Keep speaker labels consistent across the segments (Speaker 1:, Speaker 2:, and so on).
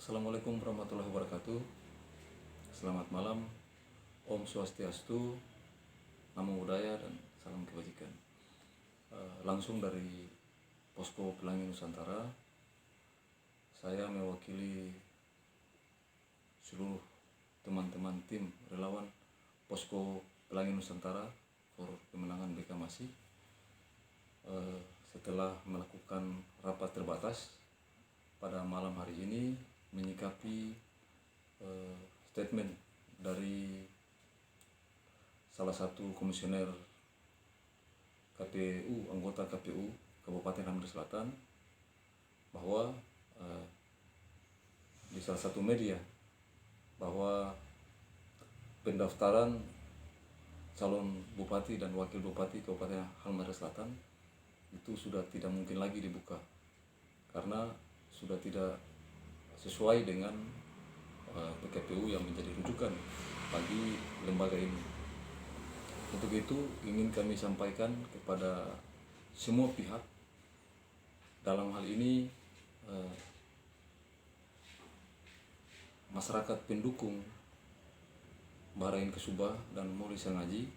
Speaker 1: Assalamualaikum warahmatullahi wabarakatuh. Selamat malam. Om Swastiastu, Namo Buddhaya, dan salam kebajikan. Langsung dari Posko Pelangi Nusantara, saya mewakili seluruh teman-teman tim relawan Posko Pelangi Nusantara for Kemenangan BK Masih. Setelah melakukan rapat terbatas pada malam hari ini menyikapi statement dari salah satu komisioner KPU, anggota KPU Kabupaten Halmahera Selatan, bahwa di salah satu media bahwa pendaftaran calon bupati dan wakil bupati Kabupaten Halmahera Selatan itu sudah tidak mungkin lagi dibuka karena sudah tidak sesuai dengan PKPU yang menjadi rujukan bagi lembaga ini. Untuk itu ingin kami sampaikan kepada semua pihak, dalam hal ini masyarakat pendukung Bahrain Kesubah dan Mori Sangaji,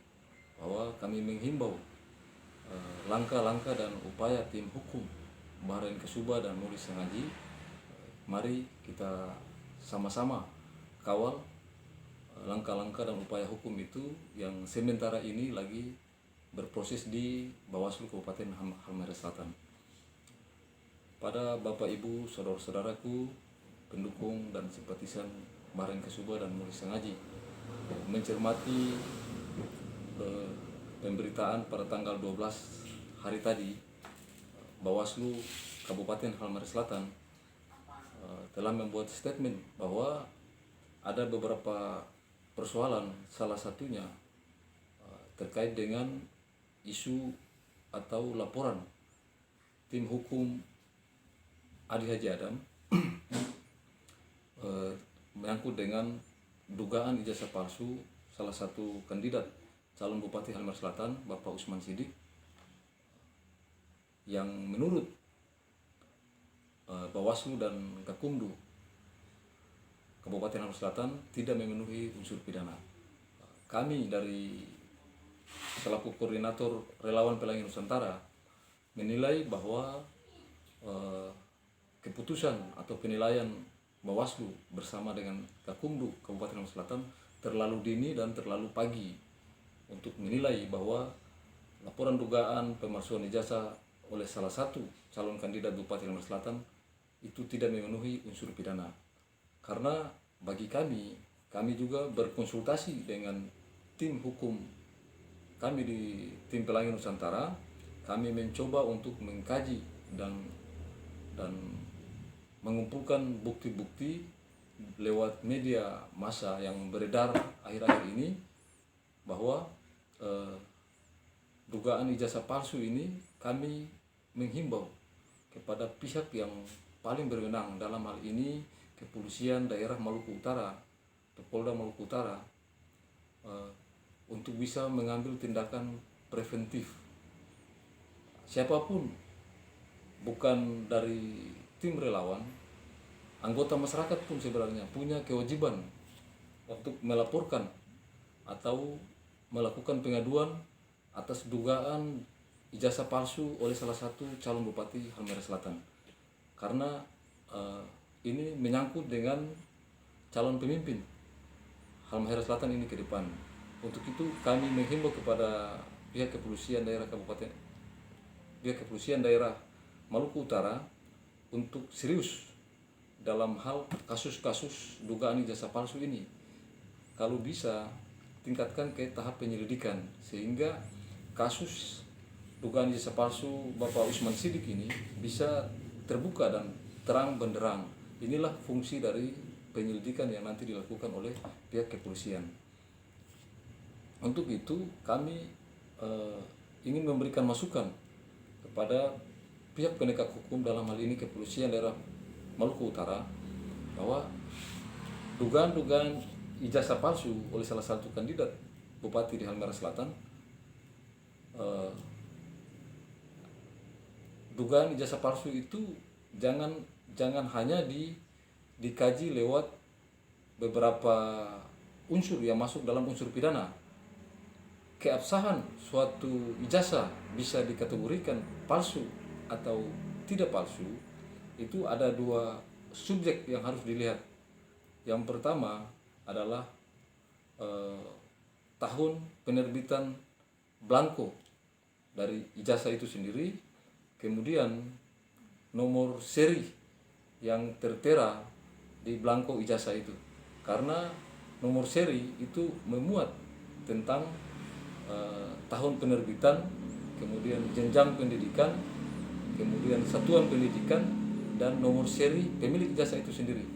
Speaker 1: bahwa kami menghimbau langkah-langkah dan upaya tim hukum Bahrain Kesubah dan Mori Sangaji. Mari kita sama-sama kawal langkah-langkah dan upaya hukum itu yang sementara ini lagi berproses di Bawaslu Kabupaten Halmahera Selatan. Pada Bapak Ibu, saudara-saudaraku, pendukung dan simpatisan Bahrain Kesubah dan Mori Sangaji, mencermati pemberitaan pada tanggal 12 hari tadi, Bawaslu Kabupaten Halmahera Selatan telah membuat statement bahwa ada beberapa persoalan, salah satunya terkait dengan isu atau laporan tim hukum Adi Haji Adam menyangkut dengan dugaan ijazah palsu salah satu kandidat calon Bupati Halmahera Selatan, Bapak Usman Sidik, yang menurut Bawaslu dan Gakumdu Kabupaten Halmahera Selatan tidak memenuhi unsur pidana. Kami dari selaku koordinator relawan Pelangi Nusantara menilai bahwa keputusan atau penilaian Bawaslu bersama dengan Gakumdu Kabupaten Halmahera Selatan terlalu dini dan terlalu pagi untuk menilai bahwa laporan dugaan pemalsuan ijazah oleh salah satu calon kandidat Bupati Halmahera Selatan itu tidak memenuhi unsur pidana. Karena bagi kami juga berkonsultasi dengan tim hukum kami di tim Pelangi Nusantara. Kami mencoba untuk mengkaji dan mengumpulkan bukti-bukti lewat media massa yang beredar akhir-akhir ini, bahwa dugaan ijazah palsu ini kami menghimbau kepada pihak yang paling berwenang, dalam hal ini Kepolisian Daerah Maluku Utara atau Polda Maluku Utara, untuk bisa mengambil tindakan preventif. Siapapun, bukan dari tim relawan, anggota masyarakat pun sebenarnya punya kewajiban untuk melaporkan atau melakukan pengaduan atas dugaan ijazah palsu oleh salah satu calon Bupati Halmahera Selatan, karena ini menyangkut dengan calon pemimpin Halmahera Selatan ini ke depan. Untuk itu kami menghimbau kepada pihak kepolisian daerah Maluku Utara untuk serius dalam hal kasus-kasus dugaan ijazah palsu ini. Kalau bisa tingkatkan ke tahap penyelidikan, sehingga kasus dugaan ijazah palsu Bapak Usman Sidik ini bisa terbuka dan terang benderang. Inilah fungsi dari penyelidikan yang nanti dilakukan oleh pihak kepolisian. Untuk itu kami ingin memberikan masukan kepada pihak penegak hukum, dalam hal ini Kepolisian Daerah Maluku Utara, bahwa dugaan-dugaan ijazah palsu oleh salah satu kandidat Bupati di Halmahera Selatan, dugaan ijazah palsu itu jangan hanya dikaji lewat beberapa unsur yang masuk dalam unsur pidana. Keabsahan suatu ijazah bisa dikategorikan palsu atau tidak palsu, itu ada dua subjek yang harus dilihat. Yang pertama adalah tahun penerbitan blanko dari ijazah itu sendiri, kemudian nomor seri yang tertera di blanko ijazah itu. Karena nomor seri itu memuat tentang tahun penerbitan, kemudian jenjang pendidikan, kemudian satuan pendidikan, dan nomor seri pemilik ijazah itu sendiri.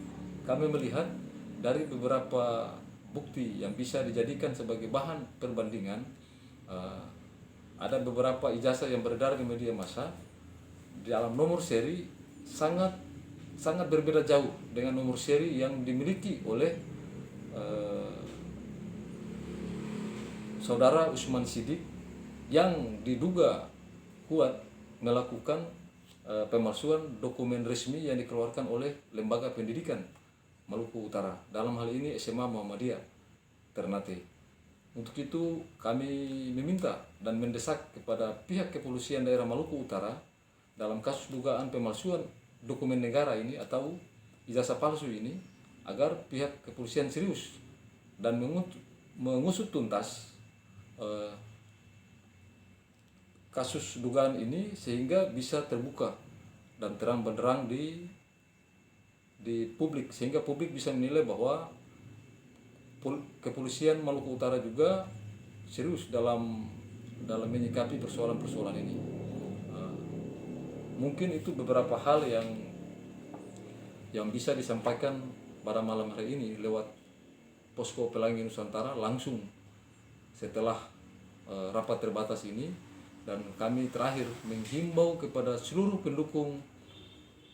Speaker 1: Kami melihat dari beberapa bukti yang bisa dijadikan sebagai bahan perbandingan, ada beberapa ijazah yang beredar di media massa di dalam nomor seri sangat berbeda jauh dengan nomor seri yang dimiliki oleh Saudara Usman Sidik yang diduga kuat melakukan pemalsuan dokumen resmi yang dikeluarkan oleh Lembaga Pendidikan Maluku Utara, dalam hal ini SMA Muhammadiyah Ternate. Untuk itu kami meminta dan mendesak kepada pihak kepolisian daerah Maluku Utara dalam kasus dugaan pemalsuan dokumen negara ini atau ijazah palsu ini, agar pihak kepolisian serius dan mengusut tuntas kasus dugaan ini sehingga bisa terbuka dan terang benderang di publik, sehingga publik bisa menilai bahwa kepolisian Maluku Utara juga serius dalam menyikapi persoalan-persoalan ini. Mungkin itu beberapa hal yang bisa disampaikan pada malam hari ini lewat Posko Pelangi Nusantara langsung setelah rapat terbatas ini. Dan kami terakhir menghimbau kepada seluruh pendukung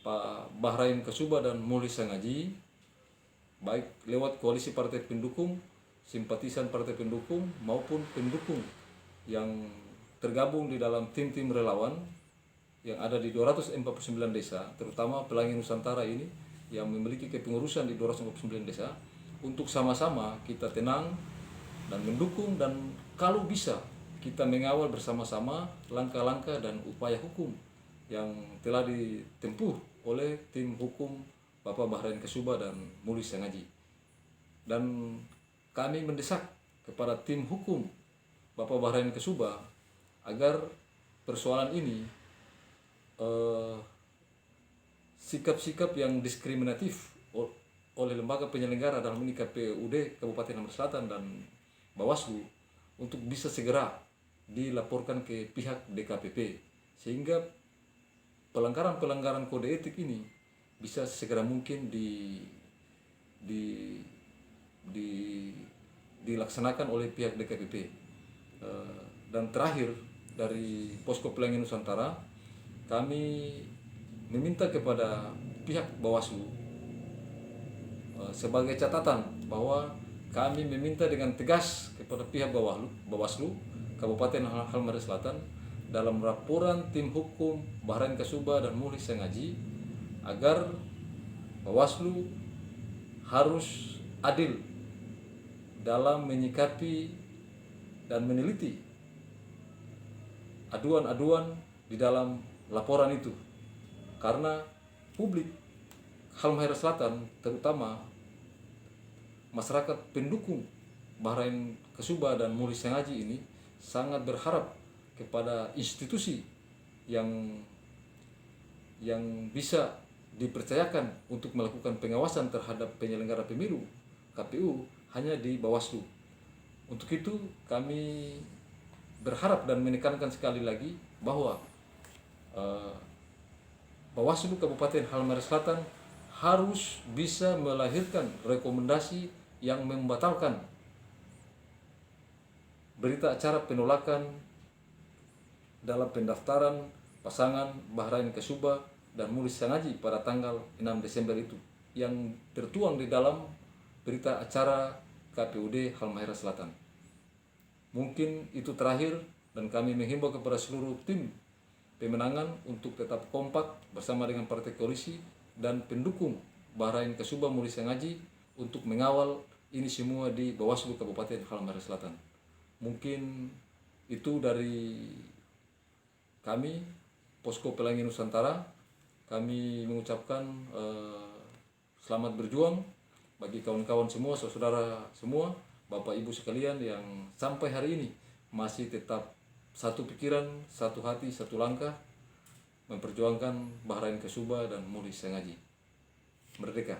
Speaker 1: Pak Bahrain Kasuba dan Mulih Sangaji, baik lewat koalisi partai pendukung, simpatisan partai pendukung, maupun pendukung yang tergabung di dalam tim-tim relawan yang ada di 249 desa, terutama Pelangi Nusantara ini yang memiliki kepengurusan di 249 desa, untuk sama-sama kita tenang dan mendukung, dan kalau bisa kita mengawal bersama-sama langkah-langkah dan upaya hukum yang telah ditempuh oleh tim hukum Bapak Bahrain Kasuba dan Mulih Sangaji. Dan kami mendesak kepada tim hukum Bapak Bahrain Kasuba agar persoalan ini sikap-sikap yang diskriminatif oleh lembaga penyelenggara dalam ini KPUD Kabupaten Lampung Selatan dan Bawaslu untuk bisa segera dilaporkan ke pihak DKPP, sehingga pelanggaran-pelanggaran kode etik ini bisa segera mungkin dilaksanakan oleh pihak DKPP. Dan terakhir dari Posko Pelangi Nusantara, kami meminta kepada pihak Bawaslu sebagai catatan bahwa kami meminta dengan tegas kepada pihak Bawaslu Kabupaten Halmahera Selatan dalam laporan tim hukum Bahrain Kasuba dan Mulih Sangaji agar Bawaslu harus adil dalam menyikapi dan meneliti aduan-aduan di dalam laporan itu, karena publik Halmahera Selatan, terutama masyarakat pendukung Bahrain Kasuba dan Mulih Sangaji ini sangat berharap kepada institusi yang bisa dipercayakan untuk melakukan pengawasan terhadap penyelenggara pemilu KPU hanya di Bawaslu. Untuk itu kami berharap dan menekankan sekali lagi bahwa Bawaslu Kabupaten Halmahera Selatan harus bisa melahirkan rekomendasi yang membatalkan berita acara penolakan dalam pendaftaran pasangan Bahrain Kasuba dan Mulih Sangaji pada tanggal 6 Desember itu, yang tertuang di dalam berita acara KPUD Halmahera Selatan. Mungkin itu terakhir, dan kami menghimbau kepada seluruh tim pemenangan untuk tetap kompak bersama dengan partai koalisi dan pendukung Bahrain Kasuba Muli Sengaji untuk mengawal ini semua di Bawaslu Kabupaten Halmahera Selatan. Mungkin itu dari kami Posko Pelangi Nusantara. Kami mengucapkan selamat berjuang bagi kawan-kawan semua, saudara semua, Bapak Ibu sekalian yang sampai hari ini masih tetap satu pikiran, satu hati, satu langkah memperjuangkan Bahrain Kasuba dan Muli Sengaji. Merdeka.